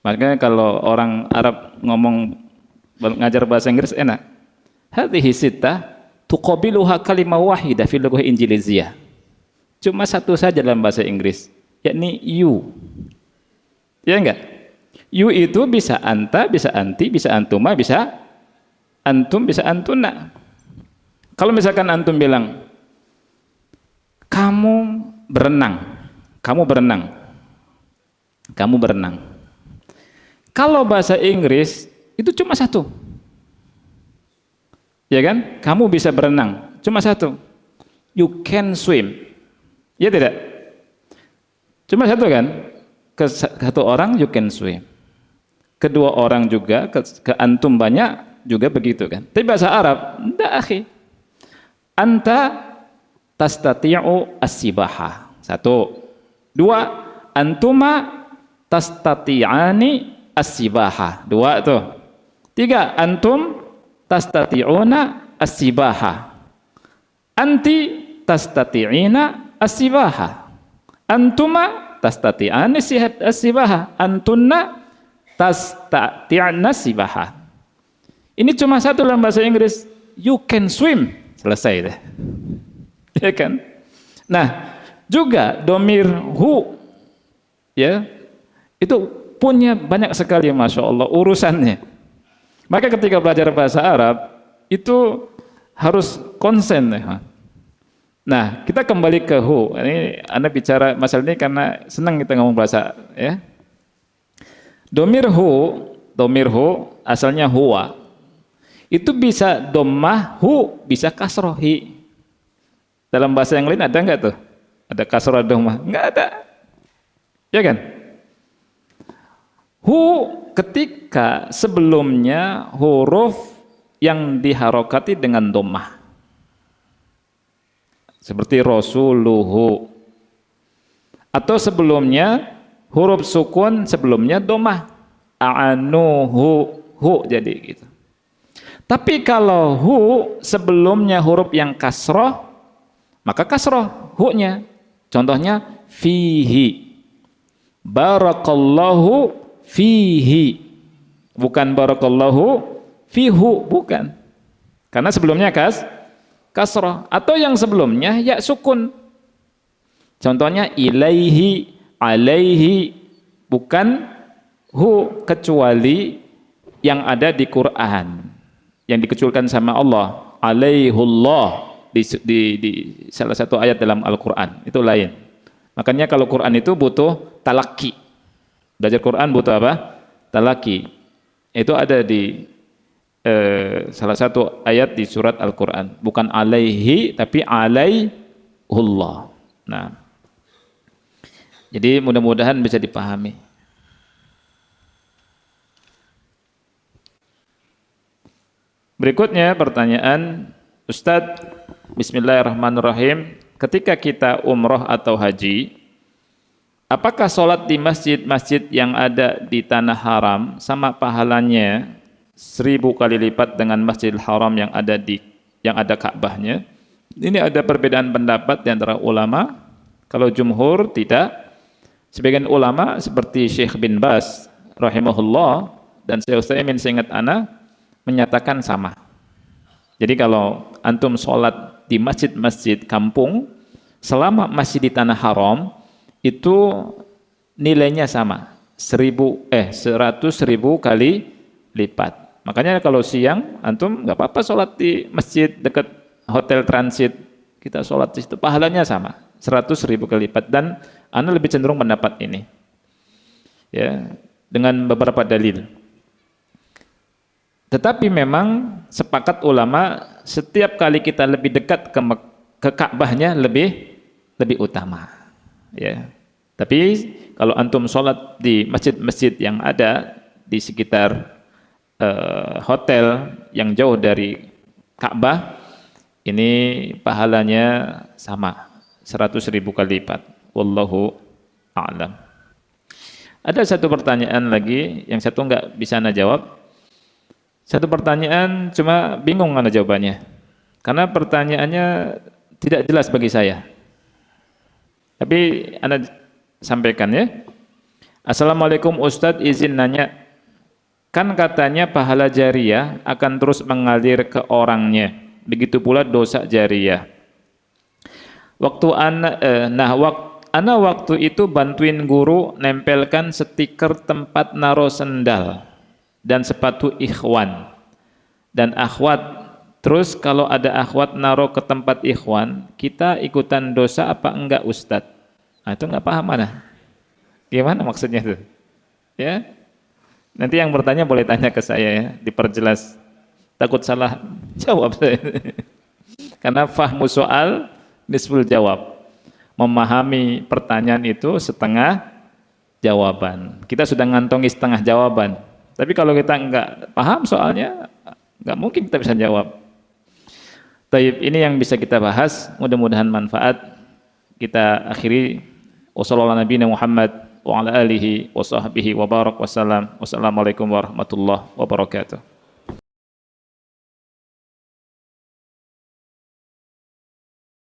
Speaker 1: Makanya kalau orang Arab ngomong ngajar bahasa Inggris enak. Hadhihi sittah tuqabiluha kalimah wahidah fil lughah injiliziyah. Cuma 1 saja dalam bahasa Inggris, yakni you. Ya enggak? You itu bisa anta, bisa anti, bisa antuma, bisa antum, bisa antuna. Kalau misalkan antum bilang kamu berenang, kamu berenang, kamu berenang. Kalau bahasa Inggris itu cuma 1. Ya kan? Kamu bisa berenang, cuma 1. You can swim. Ya tidak? Cuma 1 kan? Ke 1 orang you can swim. Kedua orang juga, ke antum banyak juga begitu kan? Tapi bahasa Arab, enggak akhi. Anta tastati'u as-sibaha. 1. 2. Antuma tastati'ani as-sibaha. 2 tuh. 3. Antum tastati'una as-sibaha. Anti tastati'ina as-sibaha. Antuma tastati'ani as-sibaha. Antunna tastati'na as-sibaha. Ini cuma 1 dalam bahasa Inggris. You can swim. Selesai deh. Ya kan? Nah, juga domir hu, ya, itu punya banyak sekali, masya Allah, urusannya. Maka ketika belajar bahasa Arab itu harus konsen ya. Nah, kita kembali ke hu. Ini Anda bicara masalah ini karena senang kita ngomong bahasa, ya. Domir hu asalnya huwa. Itu bisa dhammah hu, bisa kasroh hi. Dalam bahasa yang lain ada enggak tuh? Ada kasroh dhammah? Enggak ada. Ya kan? Hu ketika sebelumnya huruf yang diharokati dengan dhammah. Seperti rasuluhu. Atau sebelumnya huruf sukun sebelumnya dhammah. A'anuhu, hu jadi gitu. Tapi kalau hu sebelumnya huruf yang kasroh, maka kasroh hu-nya. Contohnya fihi. Barakallahu fihi. Bukan barakallahu fihu, bukan. Karena sebelumnya kasroh. Atau yang sebelumnya ya sukun. Contohnya ilaihi, alaihi. Bukan hu, kecuali yang ada di Quran. Yang dikecualikan sama Allah, alaihullah, di salah satu ayat dalam Al-Quran, itu lain. Makanya kalau Quran itu butuh talaki. Belajar Quran butuh apa? Talaki. Itu ada di salah satu ayat di surat Al-Quran. Bukan alaihi, tapi alaihullah. Nah, jadi mudah-mudahan bisa dipahami. Berikutnya pertanyaan, Ustadz, bismillahirrahmanirrahim, ketika kita umroh atau haji, apakah sholat di masjid-masjid yang ada di tanah haram sama pahalanya 1000 kali lipat dengan Masjidil Haram yang ada Ka'bahnya? Ini ada perbedaan pendapat di antara ulama. Kalau jumhur tidak. Sebagian ulama seperti Syekh bin Baz rahimahullah dan Syekh Utsaimin seingat ana menyatakan sama. Jadi kalau antum sholat di masjid-masjid kampung selama masih di tanah haram itu nilainya sama 100.000 kali lipat. Makanya kalau siang antum nggak apa-apa sholat di masjid dekat hotel transit, kita sholat di situ pahalanya sama 100.000 kali lipat. Dan ana lebih cenderung mendapat ini ya dengan beberapa dalil. Tetapi memang sepakat ulama setiap kali kita lebih dekat ke Ka'bahnya lebih lebih utama. Ya. Tapi kalau antum sholat di masjid-masjid yang ada di sekitar hotel yang jauh dari Ka'bah, ini pahalanya sama 100.000 kali lipat. Wallahu a'lam. Ada satu pertanyaan lagi yang satu nggak bisa ana jawab. Satu pertanyaan cuma bingung ana jawabannya. Karena pertanyaannya tidak jelas bagi saya. Tapi ana sampaikan ya. Assalamualaikum Ustadz, izin nanya. Kan katanya pahala jariyah akan terus mengalir ke orangnya. Begitu pula dosa jariyah. Ana waktu itu bantuin guru nempelkan stiker tempat naro sendal dan sepatu ikhwan dan akhwat. Terus kalau ada akhwat naro ke tempat ikhwan, kita ikutan dosa apa enggak Ustadz? Nah, itu enggak paham mana? Gimana maksudnya itu? Ya, nanti yang bertanya boleh tanya ke saya ya, diperjelas. Takut salah jawab saya. Karena fahmu soal nisful jawab. Memahami pertanyaan itu setengah jawaban. Kita sudah ngantongi setengah jawaban. Tapi kalau kita enggak paham soalnya, enggak mungkin kita bisa jawab. Taib, ini yang bisa kita bahas. Mudah-mudahan manfaat. Kita akhiri. Wassalamualaikum warahmatullahi wabarakatuh.